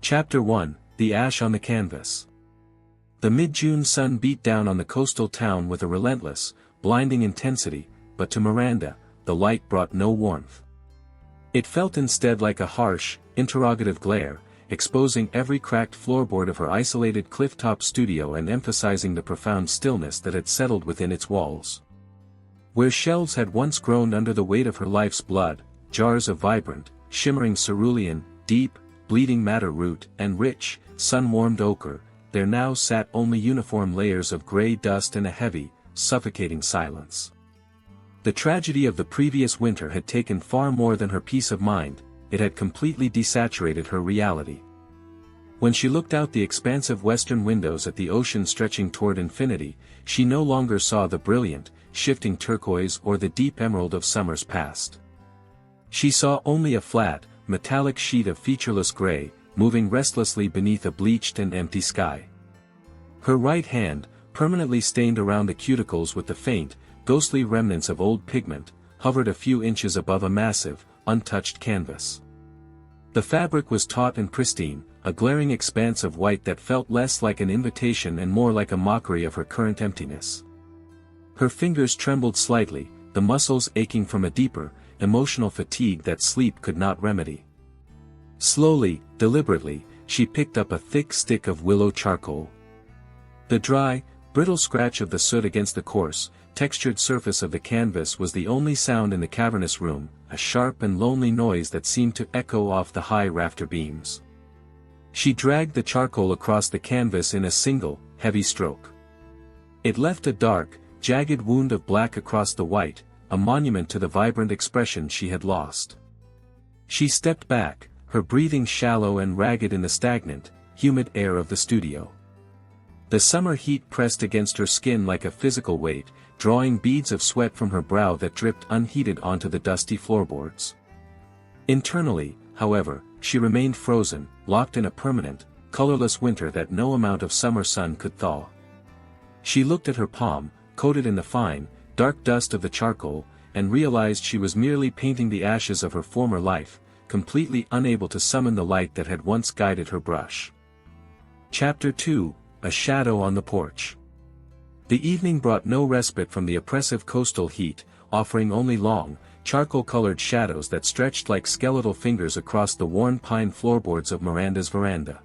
Chapter 1, The Ash on the Canvas. The mid-June sun beat down on the coastal town with a relentless, blinding intensity, but to Miranda, the light brought no warmth. It felt instead like a harsh, interrogative glare, exposing every cracked floorboard of her isolated clifftop studio and emphasizing the profound stillness that had settled within its walls. Where shelves had once groaned under the weight of her life's blood, jars of vibrant, shimmering cerulean, deep, bleeding madder root and rich, sun-warmed ochre, there now sat only uniform layers of gray dust and a heavy, suffocating silence. The tragedy of the previous winter had taken far more than her peace of mind, it had completely desaturated her reality. When she looked out the expansive western windows at the ocean stretching toward infinity, she no longer saw the brilliant, shifting turquoise or the deep emerald of summers past. She saw only a flat, metallic sheet of featureless gray, moving restlessly beneath a bleached and empty sky. Her right hand, permanently stained around the cuticles with the faint, ghostly remnants of old pigment, hovered a few inches above a massive, untouched canvas. The fabric was taut and pristine, a glaring expanse of white that felt less like an invitation and more like a mockery of her current emptiness. Her fingers trembled slightly, the muscles aching from a deeper, emotional fatigue that sleep could not remedy. Slowly, deliberately, she picked up a thick stick of willow charcoal. The dry, brittle scratch of the soot against the coarse, textured surface of the canvas was the only sound in the cavernous room, a sharp and lonely noise that seemed to echo off the high rafter beams. She dragged the charcoal across the canvas in a single, heavy stroke. It left a dark, jagged wound of black across the white, a monument to the vibrant expression she had lost. She stepped back, her breathing shallow and ragged in the stagnant, humid air of the studio. The summer heat pressed against her skin like a physical weight, drawing beads of sweat from her brow that dripped unheeded onto the dusty floorboards. Internally, however, she remained frozen, locked in a permanent, colorless winter that no amount of summer sun could thaw. She looked at her palm, coated in the fine, dark dust of the charcoal, and realized she was merely painting the ashes of her former life, completely unable to summon the light that had once guided her brush. Chapter 2, A Shadow on the Porch. The evening brought no respite from the oppressive coastal heat, offering only long, charcoal-colored shadows that stretched like skeletal fingers across the worn pine floorboards of Miranda's veranda.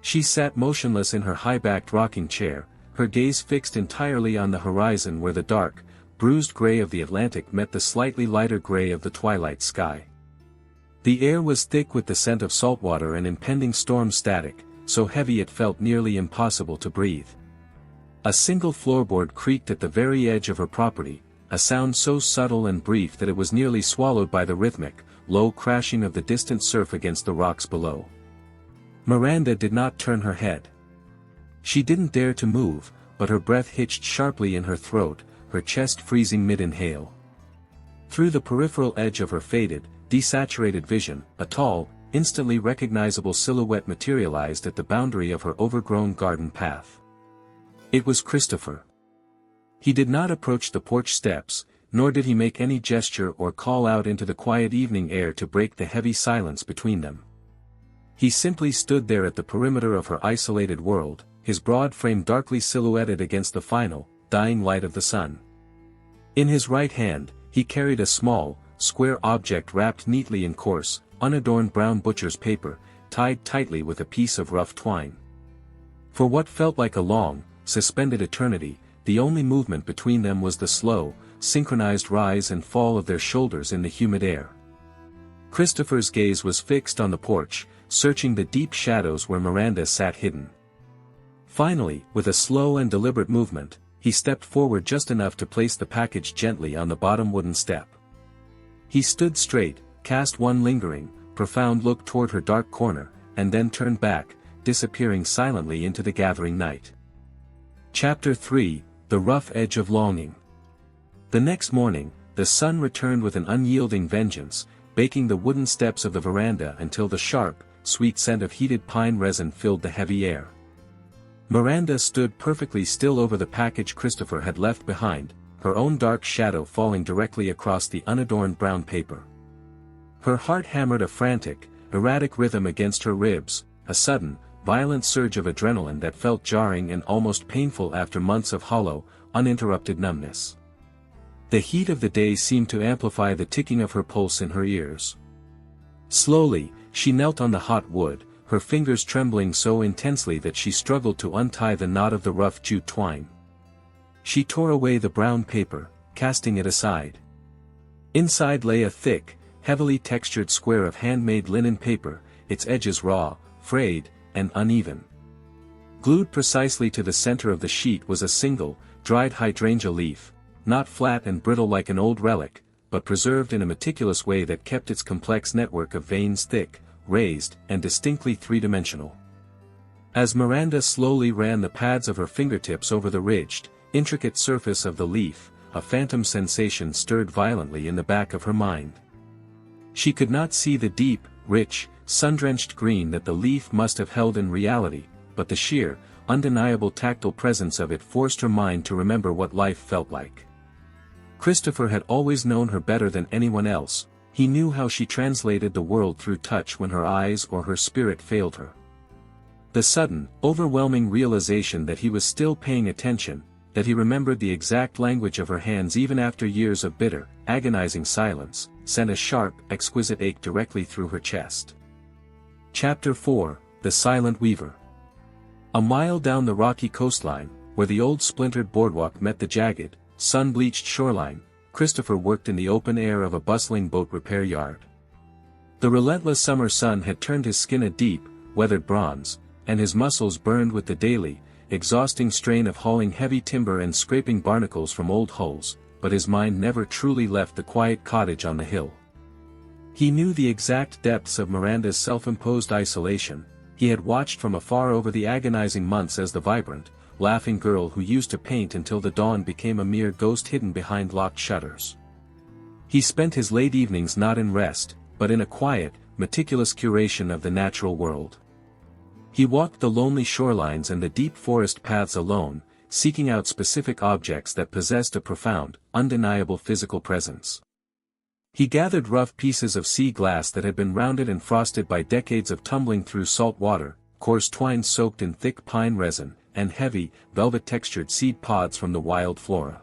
She sat motionless in her high-backed rocking chair, her gaze fixed entirely on the horizon where the dark, bruised gray of the Atlantic met the slightly lighter gray of the twilight sky. The air was thick with the scent of saltwater and impending storm static, so heavy it felt nearly impossible to breathe. A single floorboard creaked at the very edge of her property, a sound so subtle and brief that it was nearly swallowed by the rhythmic, low crashing of the distant surf against the rocks below. Miranda did not turn her head. She didn't dare to move, but her breath hitched sharply in her throat, her chest freezing mid-inhale. Through the peripheral edge of her faded, desaturated vision, a tall, instantly recognizable silhouette materialized at the boundary of her overgrown garden path. It was Christopher. He did not approach the porch steps, nor did he make any gesture or call out into the quiet evening air to break the heavy silence between them. He simply stood there at the perimeter of her isolated world, his broad frame darkly silhouetted against the final, dying light of the sun. In his right hand, he carried a small, square object wrapped neatly in coarse, unadorned brown butcher's paper, tied tightly with a piece of rough twine. For what felt like a long, suspended eternity, the only movement between them was the slow, synchronized rise and fall of their shoulders in the humid air. Christopher's gaze was fixed on the porch, searching the deep shadows where Miranda sat hidden. Finally, with a slow and deliberate movement, he stepped forward just enough to place the package gently on the bottom wooden step. He stood straight, cast one lingering, profound look toward her dark corner, and then turned back, disappearing silently into the gathering night. Chapter 3, The Rough Edge of Longing. The next morning, the sun returned with an unyielding vengeance, baking the wooden steps of the veranda until the sharp, sweet scent of heated pine resin filled the heavy air. Miranda stood perfectly still over the package Christopher had left behind, her own dark shadow falling directly across the unadorned brown paper. Her heart hammered a frantic, erratic rhythm against her ribs, a sudden, violent surge of adrenaline that felt jarring and almost painful after months of hollow, uninterrupted numbness. The heat of the day seemed to amplify the ticking of her pulse in her ears. Slowly, she knelt on the hot wood, her fingers trembling so intensely that she struggled to untie the knot of the rough jute twine. She tore away the brown paper, casting it aside. Inside lay a thick, heavily textured square of handmade linen paper, its edges raw, frayed, and uneven. Glued precisely to the center of the sheet was a single, dried hydrangea leaf, not flat and brittle like an old relic, but preserved in a meticulous way that kept its complex network of veins thick, raised, and distinctly three-dimensional. As Miranda slowly ran the pads of her fingertips over the ridged, intricate surface of the leaf, a phantom sensation stirred violently in the back of her mind. She could not see the deep, rich, sun-drenched green that the leaf must have held in reality, but the sheer, undeniable tactile presence of it forced her mind to remember what life felt like. Christopher had always known her better than anyone else. He knew how she translated the world through touch when her eyes or her spirit failed her. The sudden, overwhelming realization that he was still paying attention, that he remembered the exact language of her hands even after years of bitter, agonizing silence, sent a sharp, exquisite ache directly through her chest. Chapter 4, The Silent Weaver. A mile down the rocky coastline, where the old splintered boardwalk met the jagged, sun-bleached shoreline, Christopher worked in the open air of a bustling boat repair yard. The relentless summer sun had turned his skin a deep, weathered bronze, and his muscles burned with the daily, exhausting strain of hauling heavy timber and scraping barnacles from old hulls, but his mind never truly left the quiet cottage on the hill. He knew the exact depths of Miranda's self-imposed isolation. He had watched from afar over the agonizing months as the vibrant, laughing girl who used to paint until the dawn became a mere ghost hidden behind locked shutters. He spent his late evenings not in rest, but in a quiet, meticulous curation of the natural world. He walked the lonely shorelines and the deep forest paths alone, seeking out specific objects that possessed a profound, undeniable physical presence. He gathered rough pieces of sea glass that had been rounded and frosted by decades of tumbling through salt water, coarse twine soaked in thick pine resin, and heavy, velvet-textured seed pods from the wild flora.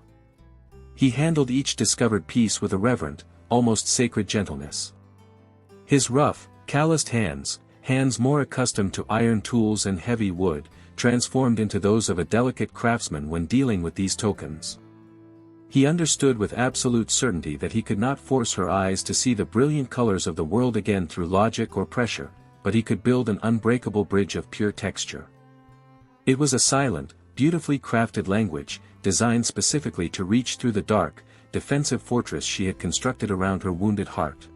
He handled each discovered piece with a reverent, almost sacred gentleness. His rough, calloused hands more accustomed to iron tools and heavy wood, transformed into those of a delicate craftsman when dealing with these tokens. He understood with absolute certainty that he could not force her eyes to see the brilliant colors of the world again through logic or pressure, but he could build an unbreakable bridge of pure texture. It was a silent, beautifully crafted language, designed specifically to reach through the dark, defensive fortress she had constructed around her wounded heart.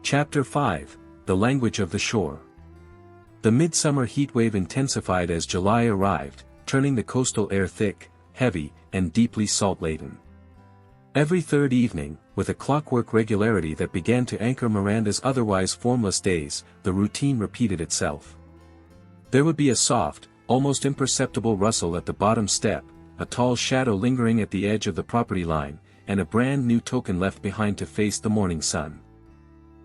Chapter 5, The Language of the Shore. The midsummer heatwave intensified as July arrived, turning the coastal air thick, heavy, and deeply salt-laden. Every third evening, with a clockwork regularity that began to anchor Miranda's otherwise formless days, the routine repeated itself. There would be a soft, almost imperceptible rustle at the bottom step, a tall shadow lingering at the edge of the property line, and a brand new token left behind to face the morning sun.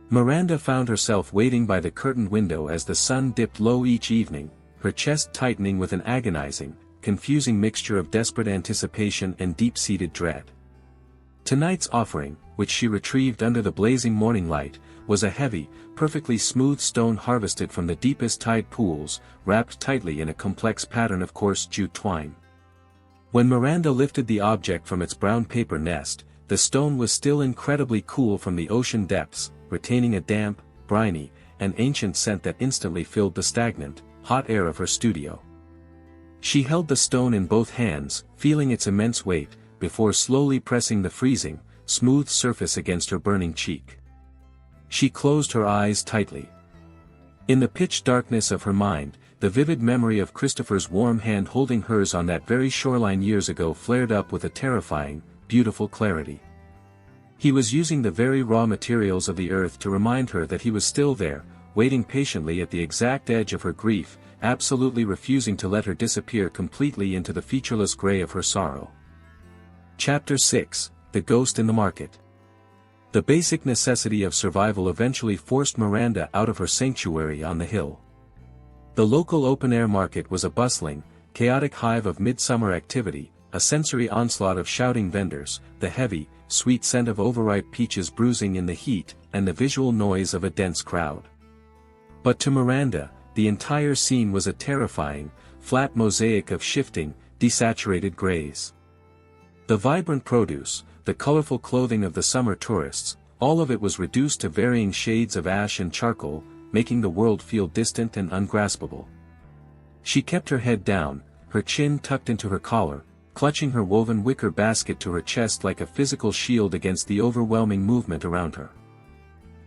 Miranda found herself waiting by the curtained window as the sun dipped low each evening, her chest tightening with an agonizing, confusing mixture of desperate anticipation and deep-seated dread. Tonight's offering, which she retrieved under the blazing morning light, was a heavy, perfectly smooth stone harvested from the deepest tide pools, wrapped tightly in a complex pattern of coarse jute twine. When Miranda lifted the object from its brown paper nest, the stone was still incredibly cool from the ocean depths, retaining a damp, briny, and ancient scent that instantly filled the stagnant, hot air of her studio. She held the stone in both hands, feeling its immense weight, before slowly pressing the freezing, smooth surface against her burning cheek. She closed her eyes tightly. In the pitch darkness of her mind, the vivid memory of Christopher's warm hand holding hers on that very shoreline years ago flared up with a terrifying, beautiful clarity. He was using the very raw materials of the earth to remind her that he was still there, waiting patiently at the exact edge of her grief, absolutely refusing to let her disappear completely into the featureless gray of her sorrow. Chapter 6, The Ghost in the Market. The basic necessity of survival eventually forced Miranda out of her sanctuary on the hill. The local open-air market was a bustling, chaotic hive of midsummer activity, a sensory onslaught of shouting vendors, the heavy, sweet scent of overripe peaches bruising in the heat, and the visual noise of a dense crowd. But to Miranda, the entire scene was a terrifying, flat mosaic of shifting, desaturated grays. The vibrant produce, the colorful clothing of the summer tourists, all of it was reduced to varying shades of ash and charcoal, making the world feel distant and ungraspable. She kept her head down, her chin tucked into her collar, clutching her woven wicker basket to her chest like a physical shield against the overwhelming movement around her.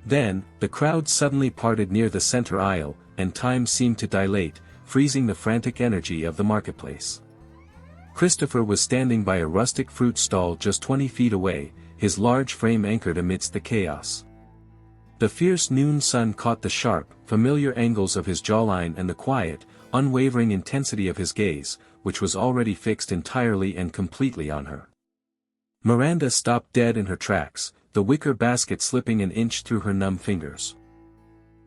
Then, the crowd suddenly parted near the center aisle, and time seemed to dilate, freezing the frantic energy of the marketplace. Christopher was standing by a rustic fruit stall just 20 feet away, his large frame anchored amidst the chaos. The fierce noon sun caught the sharp, familiar angles of his jawline and the quiet, unwavering intensity of his gaze, which was already fixed entirely and completely on her. Miranda stopped dead in her tracks, the wicker basket slipping an inch through her numb fingers.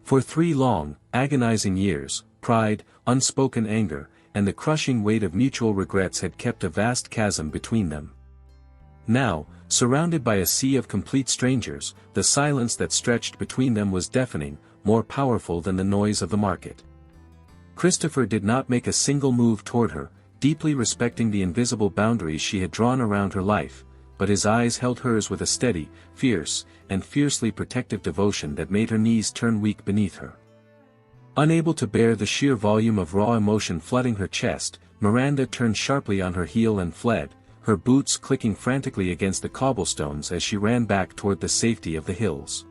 For 3 long, agonizing years, pride, unspoken anger, and the crushing weight of mutual regrets had kept a vast chasm between them. Now, surrounded by a sea of complete strangers, the silence that stretched between them was deafening, more powerful than the noise of the market. Christopher did not make a single move toward her, deeply respecting the invisible boundaries she had drawn around her life, but his eyes held hers with a steady, fierce, and fiercely protective devotion that made her knees turn weak beneath her. Unable to bear the sheer volume of raw emotion flooding her chest, Miranda turned sharply on her heel and fled, her boots clicking frantically against the cobblestones as she ran back toward the safety of the hills.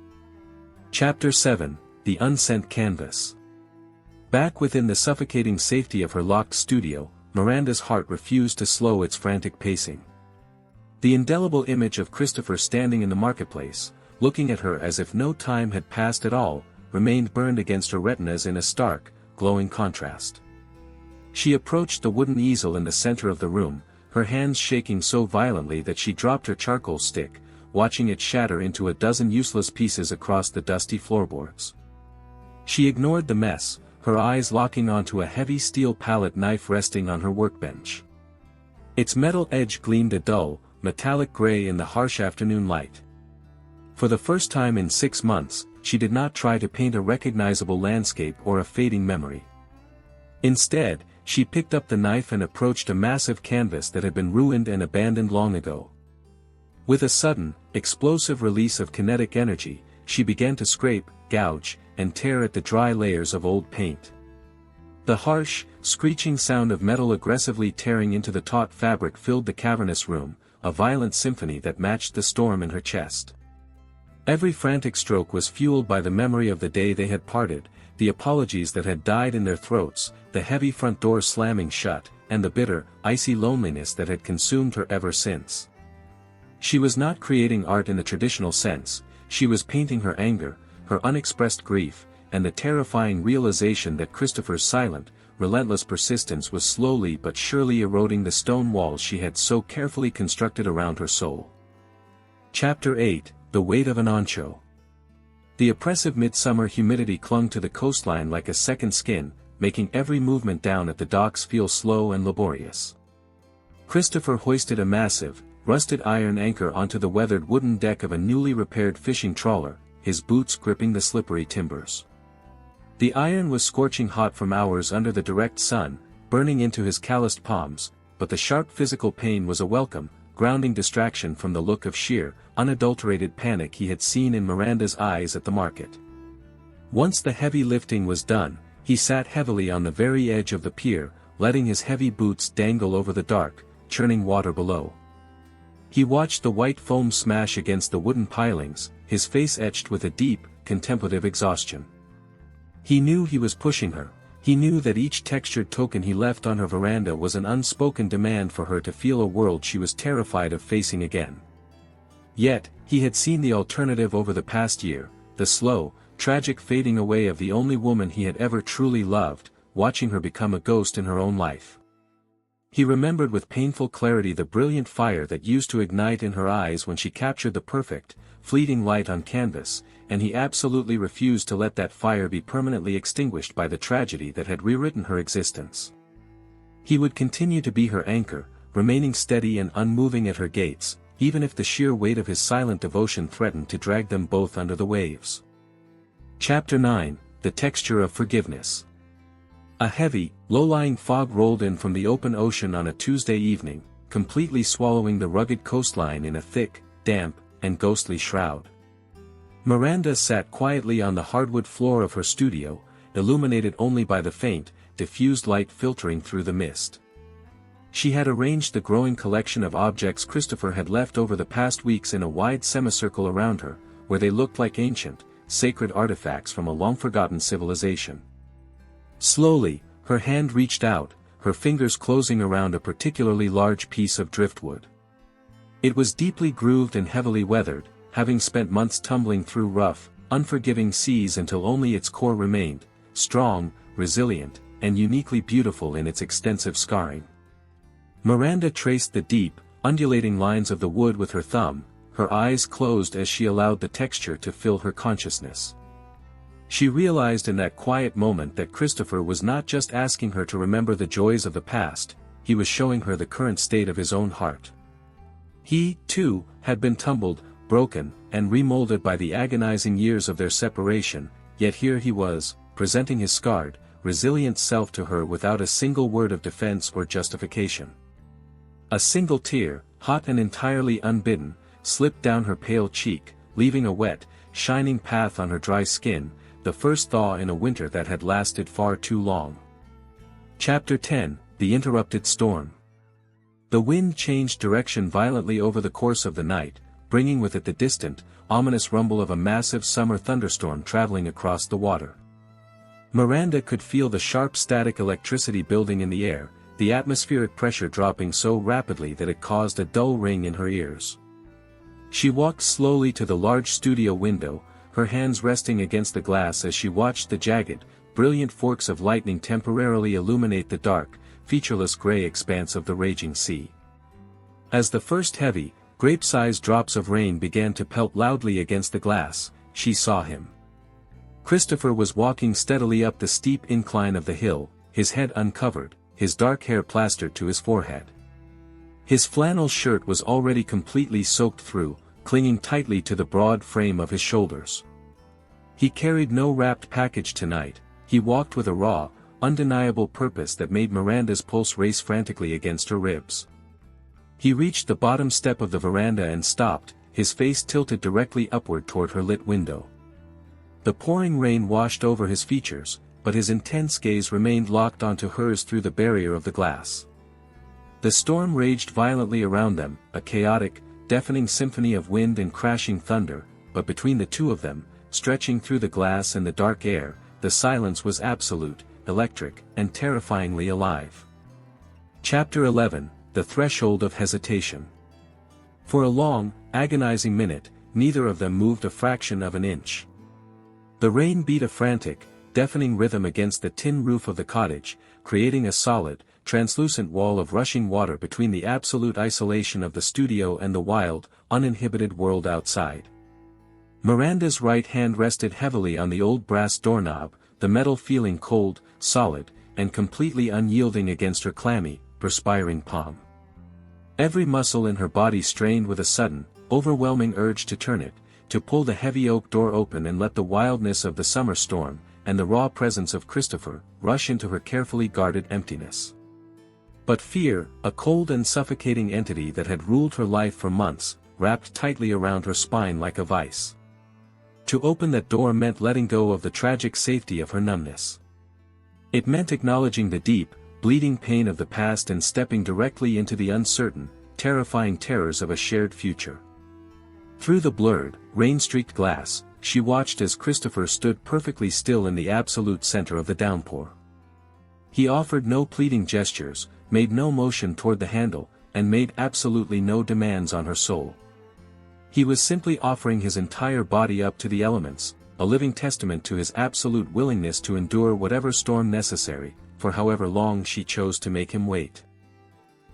Chapter 7, The Unsent Canvas. Back within the suffocating safety of her locked studio, Miranda's heart refused to slow its frantic pacing. The indelible image of Christopher standing in the marketplace, looking at her as if no time had passed at all, remained burned against her retinas in a stark, glowing contrast. She approached the wooden easel in the center of the room, her hands shaking so violently that she dropped her charcoal stick, watching it shatter into a dozen useless pieces across the dusty floorboards. She ignored the mess, her eyes locking onto a heavy steel palette knife resting on her workbench. Its metal edge gleamed a dull, metallic gray in the harsh afternoon light. For the first time in 6 months, she did not try to paint a recognizable landscape or a fading memory. Instead, she picked up the knife and approached a massive canvas that had been ruined and abandoned long ago. With a sudden, explosive release of kinetic energy, she began to scrape, gouge, and tear at the dry layers of old paint. The harsh, screeching sound of metal aggressively tearing into the taut fabric filled the cavernous room, a violent symphony that matched the storm in her chest. Every frantic stroke was fueled by the memory of the day they had parted, the apologies that had died in their throats, the heavy front door slamming shut, and the bitter, icy loneliness that had consumed her ever since. She was not creating art in the traditional sense, she was painting her anger, her unexpressed grief, and the terrifying realization that Christopher's silent, relentless persistence was slowly but surely eroding the stone walls she had so carefully constructed around her soul. Chapter 8, The Weight of an Ancho. The oppressive midsummer humidity clung to the coastline like a second skin, making every movement down at the docks feel slow and laborious. Christopher hoisted a massive, rusted iron anchor onto the weathered wooden deck of a newly repaired fishing trawler, his boots gripping the slippery timbers. The iron was scorching hot from hours under the direct sun, burning into his calloused palms, but the sharp physical pain was a welcome, grounding distraction from the look of sheer, unadulterated panic he had seen in Miranda's eyes at the market. Once the heavy lifting was done, he sat heavily on the very edge of the pier, letting his heavy boots dangle over the dark, churning water below. He watched the white foam smash against the wooden pilings, his face etched with a deep, contemplative exhaustion. He knew he was pushing her, he knew that each textured token he left on her veranda was an unspoken demand for her to feel a world she was terrified of facing again. Yet, he had seen the alternative over the past year, the slow, tragic fading away of the only woman he had ever truly loved, watching her become a ghost in her own life. He remembered with painful clarity the brilliant fire that used to ignite in her eyes when she captured the perfect, fleeting light on canvas, and he absolutely refused to let that fire be permanently extinguished by the tragedy that had rewritten her existence. He would continue to be her anchor, remaining steady and unmoving at her gates, even if the sheer weight of his silent devotion threatened to drag them both under the waves. Chapter 9, The Texture of Forgiveness. A heavy, low-lying fog rolled in from the open ocean on a Tuesday evening, completely swallowing the rugged coastline in a thick, damp, and ghostly shroud. Miranda sat quietly on the hardwood floor of her studio, illuminated only by the faint, diffused light filtering through the mist. She had arranged the growing collection of objects Christopher had left over the past weeks in a wide semicircle around her, where they looked like ancient, sacred artifacts from a long-forgotten civilization. Slowly, her hand reached out, her fingers closing around a particularly large piece of driftwood. It was deeply grooved and heavily weathered, having spent months tumbling through rough, unforgiving seas until only its core remained, strong, resilient, and uniquely beautiful in its extensive scarring. Miranda traced the deep, undulating lines of the wood with her thumb, her eyes closed as she allowed the texture to fill her consciousness. She realized in that quiet moment that Christopher was not just asking her to remember the joys of the past, he was showing her the current state of his own heart. He, too, had been tumbled, broken, and remolded by the agonizing years of their separation, yet here he was, presenting his scarred, resilient self to her without a single word of defense or justification. A single tear, hot and entirely unbidden, slipped down her pale cheek, leaving a wet, shining path on her dry skin, the first thaw in a winter that had lasted far too long. Chapter 10, The Interrupted Storm. The wind changed direction violently over the course of the night, bringing with it the distant, ominous rumble of a massive summer thunderstorm traveling across the water. Miranda could feel the sharp static electricity building in the air, the atmospheric pressure dropping so rapidly that it caused a dull ring in her ears. She walked slowly to the large studio window, her hands resting against the glass as she watched the jagged, brilliant forks of lightning temporarily illuminate the dark, featureless gray expanse of the raging sea. As the first heavy, grape-sized drops of rain began to pelt loudly against the glass, she saw him. Christopher was walking steadily up the steep incline of the hill, his head uncovered, his dark hair plastered to his forehead. His flannel shirt was already completely soaked through, clinging tightly to the broad frame of his shoulders. He carried no wrapped package tonight, he walked with a raw, undeniable purpose that made Miranda's pulse race frantically against her ribs. He reached the bottom step of the veranda and stopped, his face tilted directly upward toward her lit window. The pouring rain washed over his features, but his intense gaze remained locked onto hers through the barrier of the glass. The storm raged violently around them, a chaotic, deafening symphony of wind and crashing thunder, but between the two of them, stretching through the glass and the dark air, the silence was absolute, electric, and terrifyingly alive. Chapter 11, The Threshold of Hesitation. For a long, agonizing minute, neither of them moved a fraction of an inch. The rain beat a frantic, deafening rhythm against the tin roof of the cottage, creating a solid, translucent wall of rushing water between the absolute isolation of the studio and the wild, uninhibited world outside. Miranda's right hand rested heavily on the old brass doorknob, the metal feeling cold, solid, and completely unyielding against her clammy, perspiring palm. Every muscle in her body strained with a sudden, overwhelming urge to turn it, to pull the heavy oak door open and let the wildness of the summer storm, and the raw presence of Christopher, rush into her carefully guarded emptiness. But fear, a cold and suffocating entity that had ruled her life for months, wrapped tightly around her spine like a vice. To open that door meant letting go of the tragic safety of her numbness. It meant acknowledging the deep, bleeding pain of the past and stepping directly into the uncertain, terrifying terrors of a shared future. Through the blurred, rain-streaked glass, she watched as Christopher stood perfectly still in the absolute center of the downpour. He offered no pleading gestures, made no motion toward the handle, and made absolutely no demands on her soul. He was simply offering his entire body up to the elements, a living testament to his absolute willingness to endure whatever storm necessary, for however long she chose to make him wait.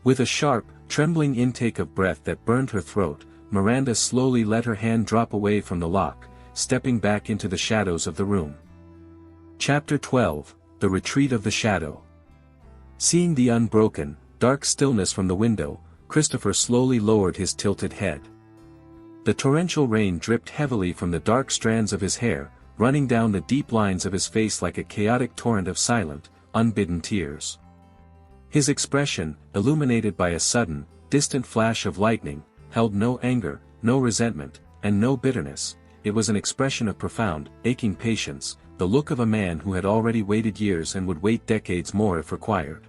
With a sharp, trembling intake of breath that burned her throat, Miranda slowly let her hand drop away from the lock, stepping back into the shadows of the room. Chapter 12, The Retreat of the Shadow. Seeing the unbroken, dark stillness from the window, Christopher slowly lowered his tilted head. The torrential rain dripped heavily from the dark strands of his hair, running down the deep lines of his face like a chaotic torrent of silent, unbidden tears. His expression, illuminated by a sudden, distant flash of lightning, held no anger, no resentment, and no bitterness. It was an expression of profound, aching patience, the look of a man who had already waited years and would wait decades more if required.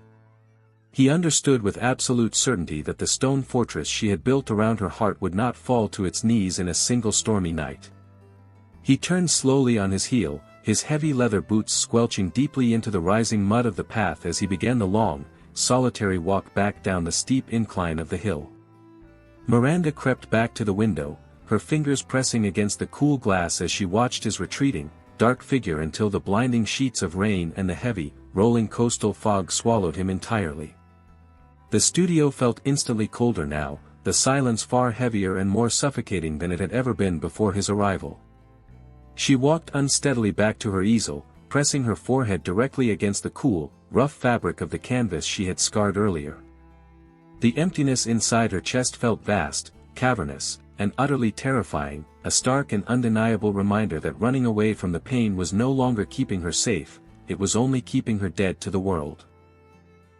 He understood with absolute certainty that the stone fortress she had built around her heart would not fall to its knees in a single stormy night. He turned slowly on his heel, his heavy leather boots squelching deeply into the rising mud of the path as he began the long, solitary walk back down the steep incline of the hill. Miranda crept back to the window, her fingers pressing against the cool glass as she watched his retreating, dark figure until the blinding sheets of rain and the heavy, rolling coastal fog swallowed him entirely. The studio felt instantly colder now, the silence far heavier and more suffocating than it had ever been before his arrival. She walked unsteadily back to her easel, pressing her forehead directly against the cool, rough fabric of the canvas she had scarred earlier. The emptiness inside her chest felt vast, cavernous, and utterly terrifying, a stark and undeniable reminder that running away from the pain was no longer keeping her safe, it was only keeping her dead to the world.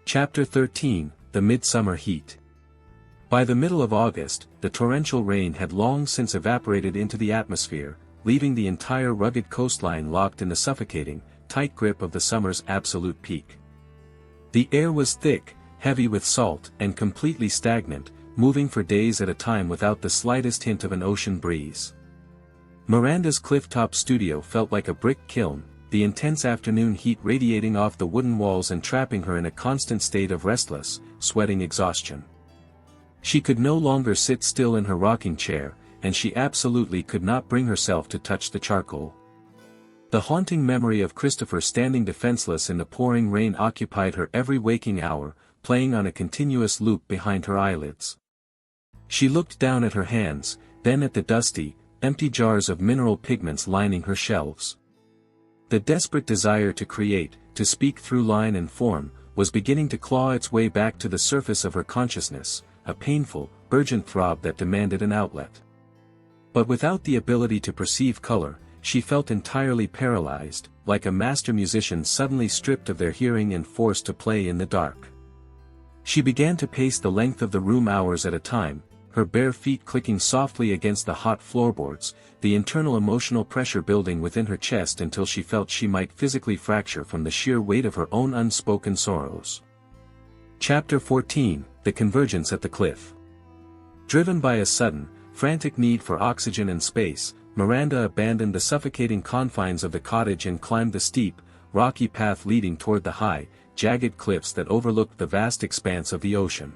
Chapter 13, The Midsummer Heat. By the middle of August, the torrential rain had long since evaporated into the atmosphere, leaving the entire rugged coastline locked in the suffocating, tight grip of the summer's absolute peak. The air was thick, heavy with salt, and completely stagnant, moving for days at a time without the slightest hint of an ocean breeze. Miranda's clifftop studio felt like a brick kiln, the intense afternoon heat radiating off the wooden walls and trapping her in a constant state of restless, sweating exhaustion. She could no longer sit still in her rocking chair, and she absolutely could not bring herself to touch the charcoal. The haunting memory of Christopher standing defenseless in the pouring rain occupied her every waking hour, playing on a continuous loop behind her eyelids. She looked down at her hands, then at the dusty, empty jars of mineral pigments lining her shelves. The desperate desire to create, to speak through line and form, was beginning to claw its way back to the surface of her consciousness, a painful, urgent throb that demanded an outlet. But without the ability to perceive color, she felt entirely paralyzed, like a master musician suddenly stripped of their hearing and forced to play in the dark. She began to pace the length of the room hours at a time, her bare feet clicking softly against the hot floorboards, the internal emotional pressure building within her chest until she felt she might physically fracture from the sheer weight of her own unspoken sorrows. Chapter 14, The Convergence at the Cliff. Driven by a sudden, frantic need for oxygen and space, Miranda abandoned the suffocating confines of the cottage and climbed the steep, rocky path leading toward the high, jagged cliffs that overlooked the vast expanse of the ocean.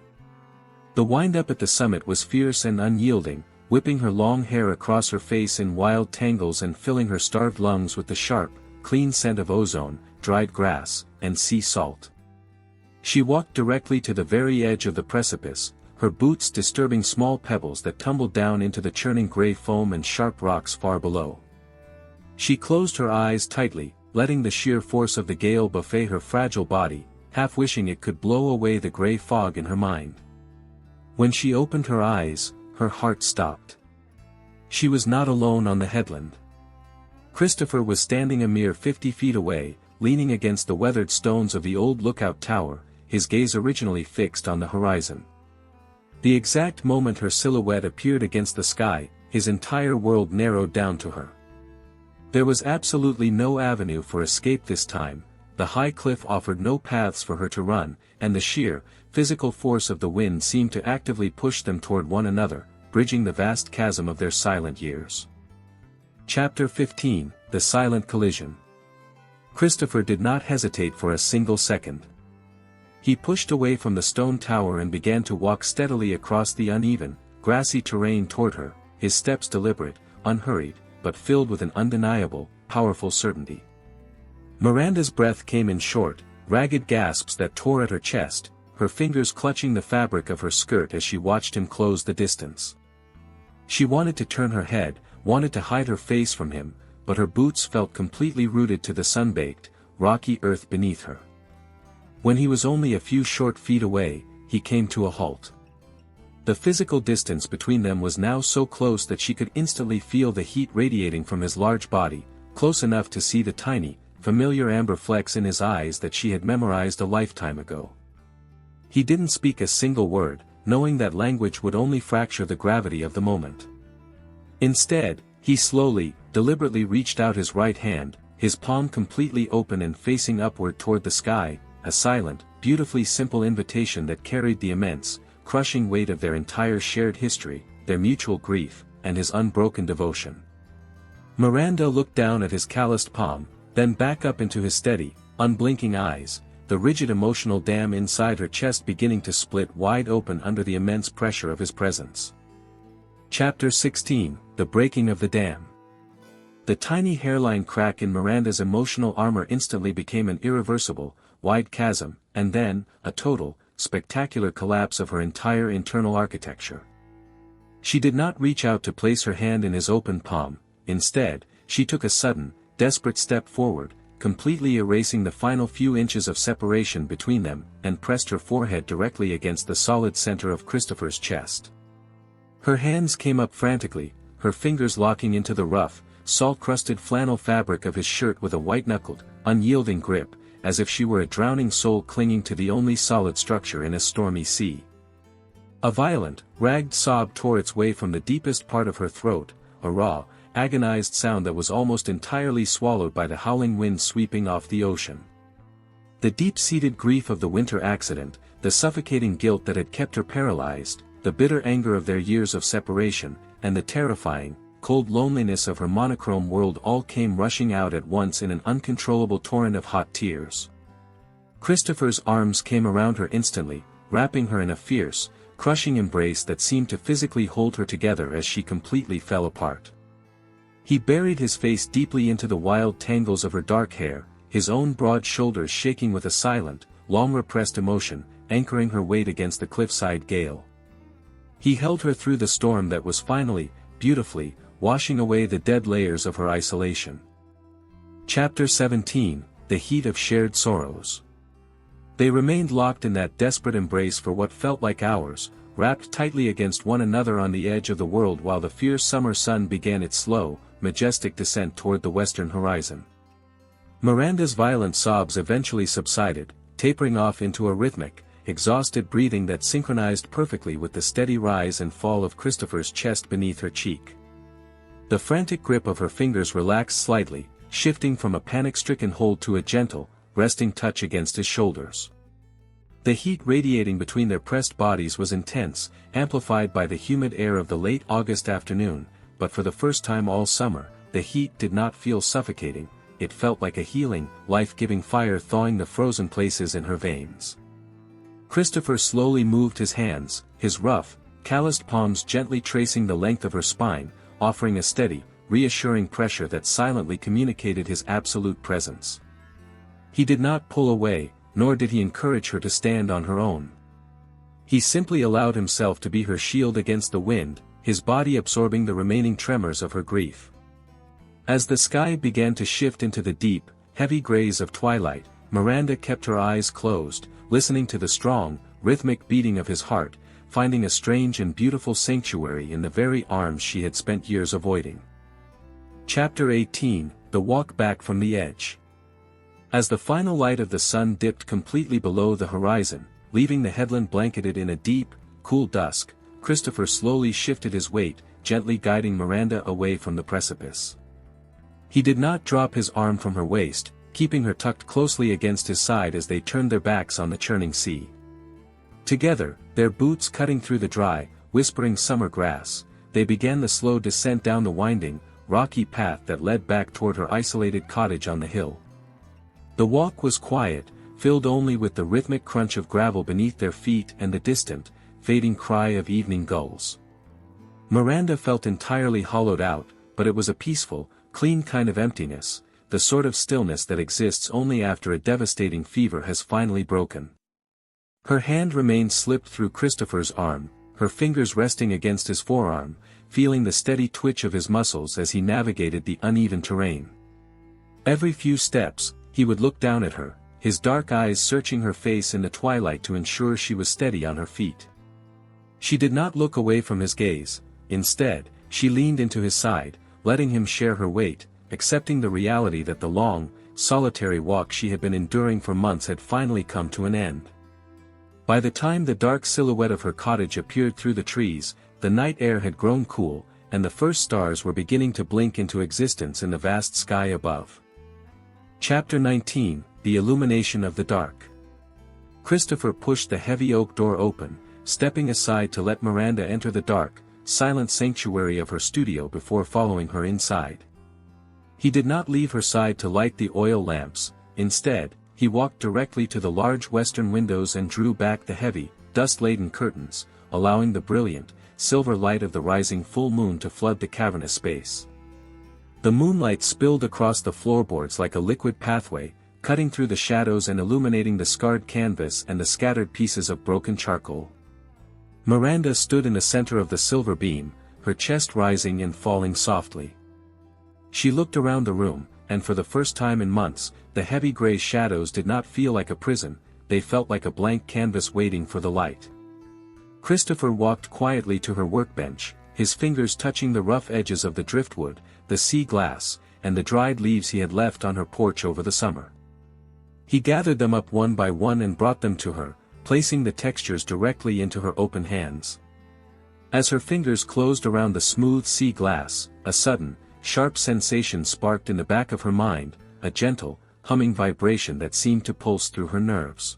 The wind-up at the summit was fierce and unyielding, whipping her long hair across her face in wild tangles and filling her starved lungs with the sharp, clean scent of ozone, dried grass, and sea salt. She walked directly to the very edge of the precipice, her boots disturbing small pebbles that tumbled down into the churning gray foam and sharp rocks far below. She closed her eyes tightly, letting the sheer force of the gale buffet her fragile body, half wishing it could blow away the gray fog in her mind. When she opened her eyes, her heart stopped. She was not alone on the headland. Christopher was standing a mere 50 feet away, leaning against the weathered stones of the old lookout tower, his gaze originally fixed on the horizon. The exact moment her silhouette appeared against the sky, his entire world narrowed down to her. There was absolutely no avenue for escape this time, the high cliff offered no paths for her to run, and the sheer, physical force of the wind seemed to actively push them toward one another, bridging the vast chasm of their silent years. Chapter 15, The Silent Collision. Christopher did not hesitate for a single second. He pushed away from the stone tower and began to walk steadily across the uneven, grassy terrain toward her, his steps deliberate, unhurried, but filled with an undeniable, powerful certainty. Miranda's breath came in short, ragged gasps that tore at her chest, her fingers clutching the fabric of her skirt as she watched him close the distance. She wanted to turn her head, wanted to hide her face from him, but her boots felt completely rooted to the sun-baked, rocky earth beneath her. When he was only a few short feet away, he came to a halt. The physical distance between them was now so close that she could instantly feel the heat radiating from his large body, close enough to see the tiny, familiar amber flecks in his eyes that she had memorized a lifetime ago. He didn't speak a single word, knowing that language would only fracture the gravity of the moment. Instead, he slowly, deliberately reached out his right hand, his palm completely open and facing upward toward the sky, a silent, beautifully simple invitation that carried the immense, crushing weight of their entire shared history, their mutual grief, and his unbroken devotion. Miranda looked down at his calloused palm, then back up into his steady, unblinking eyes, the rigid emotional dam inside her chest beginning to split wide open under the immense pressure of his presence. Chapter 16, The Breaking of the Dam. The tiny hairline crack in Miranda's emotional armor instantly became an irreversible, wide chasm, and then, a total, spectacular collapse of her entire internal architecture. She did not reach out to place her hand in his open palm, instead, she took a sudden, desperate step forward, completely erasing the final few inches of separation between them, and pressed her forehead directly against the solid center of Christopher's chest. Her hands came up frantically, her fingers locking into the rough, salt-crusted flannel fabric of his shirt with a white-knuckled, unyielding grip, as if she were a drowning soul clinging to the only solid structure in a stormy sea. A violent, ragged sob tore its way from the deepest part of her throat, a raw, agonized sound that was almost entirely swallowed by the howling wind sweeping off the ocean. The deep-seated grief of the winter accident, the suffocating guilt that had kept her paralyzed, the bitter anger of their years of separation, and the terrifying, cold loneliness of her monochrome world all came rushing out at once in an uncontrollable torrent of hot tears. Christopher's arms came around her instantly, wrapping her in a fierce, crushing embrace that seemed to physically hold her together as she completely fell apart. He buried his face deeply into the wild tangles of her dark hair, his own broad shoulders shaking with a silent, long-repressed emotion, anchoring her weight against the cliffside gale. He held her through the storm that was finally, beautifully, washing away the dead layers of her isolation. Chapter 17, The Heat of Shared Sorrows. They remained locked in that desperate embrace for what felt like hours, wrapped tightly against one another on the edge of the world while the fierce summer sun began its slow, majestic descent toward the western horizon. Miranda's violent sobs eventually subsided, tapering off into a rhythmic, exhausted breathing that synchronized perfectly with the steady rise and fall of Christopher's chest beneath her cheek. The frantic grip of her fingers relaxed slightly, shifting from a panic-stricken hold to a gentle, resting touch against his shoulders. The heat radiating between their pressed bodies was intense, amplified by the humid air of the late August afternoon, but for the first time all summer, the heat did not feel suffocating, it felt like a healing, life-giving fire thawing the frozen places in her veins. Christopher slowly moved his hands, his rough, calloused palms gently tracing the length of her spine, offering a steady, reassuring pressure that silently communicated his absolute presence. He did not pull away, nor did he encourage her to stand on her own. He simply allowed himself to be her shield against the wind, his body absorbing the remaining tremors of her grief. As the sky began to shift into the deep, heavy grays of twilight, Miranda kept her eyes closed, listening to the strong, rhythmic beating of his heart, finding a strange and beautiful sanctuary in the very arms she had spent years avoiding. Chapter 18, The Walk Back from the Edge. As the final light of the sun dipped completely below the horizon, leaving the headland blanketed in a deep, cool dusk, Christopher slowly shifted his weight, gently guiding Miranda away from the precipice. He did not drop his arm from her waist, keeping her tucked closely against his side as they turned their backs on the churning sea. Together, their boots cutting through the dry, whispering summer grass, they began the slow descent down the winding, rocky path that led back toward her isolated cottage on the hill. The walk was quiet, filled only with the rhythmic crunch of gravel beneath their feet and the distant, fading cry of evening gulls. Miranda felt entirely hollowed out, but it was a peaceful, clean kind of emptiness, the sort of stillness that exists only after a devastating fever has finally broken. Her hand remained slipped through Christopher's arm, her fingers resting against his forearm, feeling the steady twitch of his muscles as he navigated the uneven terrain. Every few steps, he would look down at her, his dark eyes searching her face in the twilight to ensure she was steady on her feet. She did not look away from his gaze. Instead, she leaned into his side, letting him share her weight, accepting the reality that the long, solitary walk she had been enduring for months had finally come to an end. By the time the dark silhouette of her cottage appeared through the trees, the night air had grown cool, and the first stars were beginning to blink into existence in the vast sky above. Chapter 19, The Illumination of the Dark. Christopher pushed the heavy oak door open, stepping aside to let Miranda enter the dark, silent sanctuary of her studio before following her inside. He did not leave her side to light the oil lamps. Instead, he walked directly to the large western windows and drew back the heavy, dust-laden curtains, allowing the brilliant, silver light of the rising full moon to flood the cavernous space. The moonlight spilled across the floorboards like a liquid pathway, cutting through the shadows and illuminating the scarred canvas and the scattered pieces of broken charcoal. Miranda stood in the center of the silver beam, her chest rising and falling softly. She looked around the room, and for the first time in months, the heavy gray shadows did not feel like a prison, they felt like a blank canvas waiting for the light. Christopher walked quietly to her workbench, his fingers touching the rough edges of the driftwood, the sea glass, and the dried leaves he had left on her porch over the summer. He gathered them up one by one and brought them to her, placing the textures directly into her open hands. As her fingers closed around the smooth sea glass, a sudden, sharp sensation sparked in the back of her mind, a gentle, humming vibration that seemed to pulse through her nerves.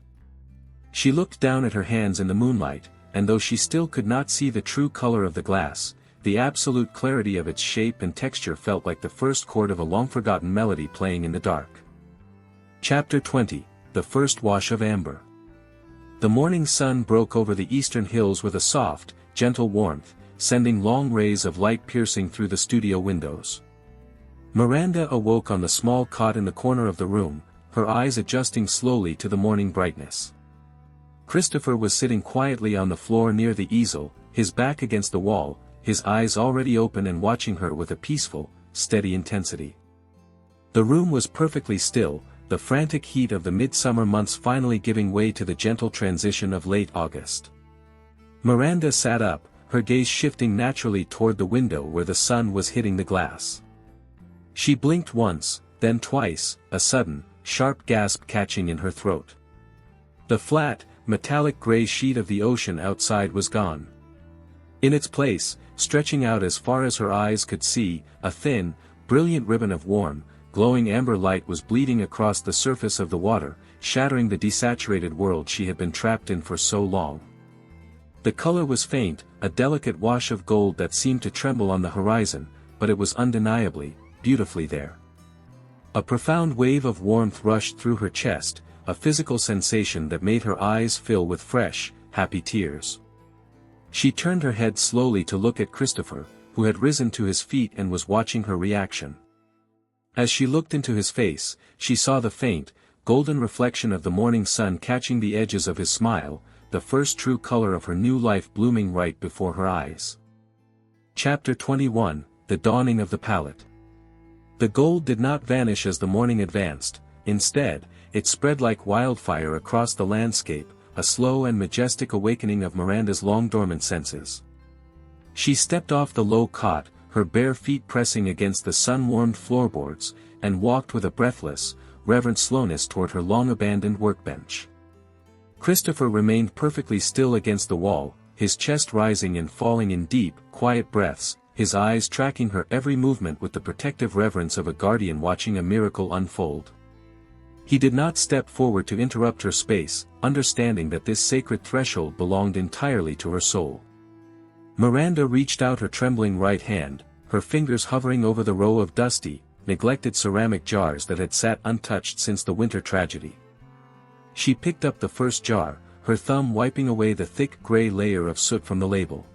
She looked down at her hands in the moonlight, and though she still could not see the true color of the glass, the absolute clarity of its shape and texture felt like the first chord of a long-forgotten melody playing in the dark. Chapter 20, The First Wash of Amber. The morning sun broke over the eastern hills with a soft, gentle warmth, sending long rays of light piercing through the studio windows. Miranda awoke on the small cot in the corner of the room, her eyes adjusting slowly to the morning brightness. Christopher was sitting quietly on the floor near the easel, his back against the wall, his eyes already open and watching her with a peaceful, steady intensity. The room was perfectly still, the frantic heat of the midsummer months finally giving way to the gentle transition of late August. Miranda sat up, her gaze shifting naturally toward the window where the sun was hitting the glass. She blinked once, then twice, a sudden, sharp gasp catching in her throat. The flat, metallic gray sheet of the ocean outside was gone. In its place, stretching out as far as her eyes could see, a thin, brilliant ribbon of warm, glowing amber light was bleeding across the surface of the water, shattering the desaturated world she had been trapped in for so long. The color was faint, a delicate wash of gold that seemed to tremble on the horizon, but it was undeniably, beautifully there. A profound wave of warmth rushed through her chest, a physical sensation that made her eyes fill with fresh, happy tears. She turned her head slowly to look at Christopher, who had risen to his feet and was watching her reaction. As she looked into his face, she saw the faint, golden reflection of the morning sun catching the edges of his smile, the first true color of her new life blooming right before her eyes. Chapter 21, The Dawning of the Palette. The gold did not vanish as the morning advanced, instead, it spread like wildfire across the landscape, a slow and majestic awakening of Miranda's long-dormant senses. She stepped off the low cot, her bare feet pressing against the sun-warmed floorboards, and walked with a breathless, reverent slowness toward her long-abandoned workbench. Christopher remained perfectly still against the wall, his chest rising and falling in deep, quiet breaths, his eyes tracking her every movement with the protective reverence of a guardian watching a miracle unfold. He did not step forward to interrupt her space, understanding that this sacred threshold belonged entirely to her soul. Miranda reached out her trembling right hand, her fingers hovering over the row of dusty, neglected ceramic jars that had sat untouched since the winter tragedy. She picked up the first jar, her thumb wiping away the thick gray layer of soot from the label.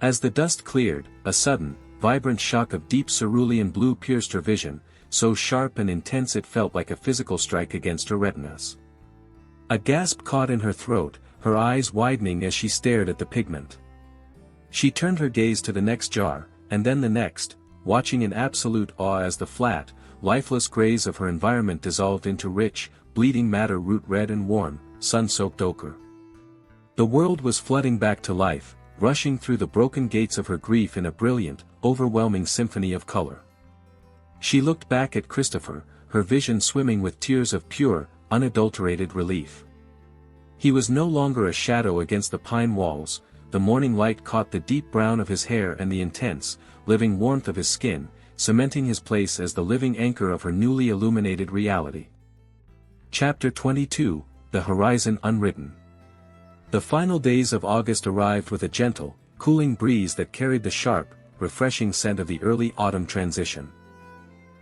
As the dust cleared, a sudden, vibrant shock of deep cerulean blue pierced her vision, so sharp and intense it felt like a physical strike against her retinas. A gasp caught in her throat, her eyes widening as she stared at the pigment. She turned her gaze to the next jar, and then the next, watching in absolute awe as the flat, lifeless grays of her environment dissolved into rich, bleeding madder root red and warm, sun-soaked ochre. The world was flooding back to life, rushing through the broken gates of her grief in a brilliant, overwhelming symphony of color. She looked back at Christopher, her vision swimming with tears of pure, unadulterated relief. He was no longer a shadow against the pine walls. The morning light caught the deep brown of his hair and the intense, living warmth of his skin, cementing his place as the living anchor of her newly illuminated reality. Chapter 22, The Horizon Unwritten. The final days of August arrived with a gentle, cooling breeze that carried the sharp, refreshing scent of the early autumn transition.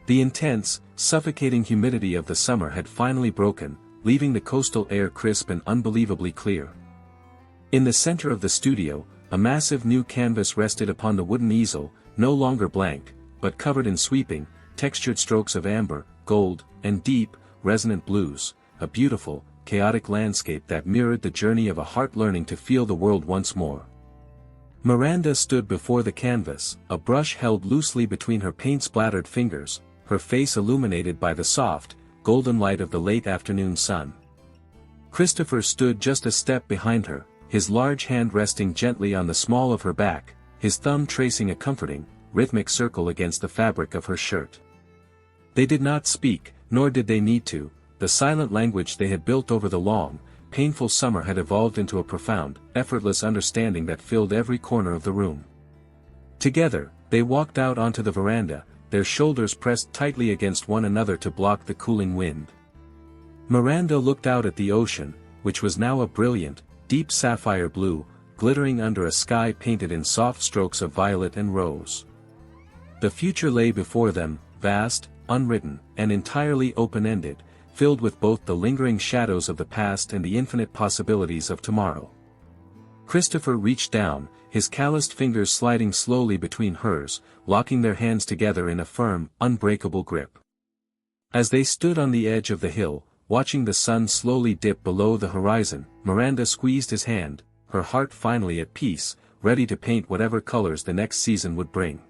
The intense, suffocating humidity of the summer had finally broken, leaving the coastal air crisp and unbelievably clear. In the center of the studio, a massive new canvas rested upon the wooden easel, no longer blank, but covered in sweeping, textured strokes of amber, gold, and deep, resonant blues, a beautiful, chaotic landscape that mirrored the journey of a heart learning to feel the world once more. Miranda stood before the canvas, a brush held loosely between her paint-splattered fingers, her face illuminated by the soft, golden light of the late afternoon sun. Christopher stood just a step behind her, his large hand resting gently on the small of her back, his thumb tracing a comforting, rhythmic circle against the fabric of her shirt. They did not speak, nor did they need to. The silent language they had built over the long, painful summer had evolved into a profound, effortless understanding that filled every corner of the room. Together, they walked out onto the veranda, their shoulders pressed tightly against one another to block the cooling wind. Miranda looked out at the ocean, which was now a brilliant, deep sapphire blue, glittering under a sky painted in soft strokes of violet and rose. The future lay before them, vast, unwritten, and entirely open-ended, filled with both the lingering shadows of the past and the infinite possibilities of tomorrow. Christopher reached down, his calloused fingers sliding slowly between hers, locking their hands together in a firm, unbreakable grip. As they stood on the edge of the hill, watching the sun slowly dip below the horizon, Miranda squeezed his hand, her heart finally at peace, ready to paint whatever colors the next season would bring.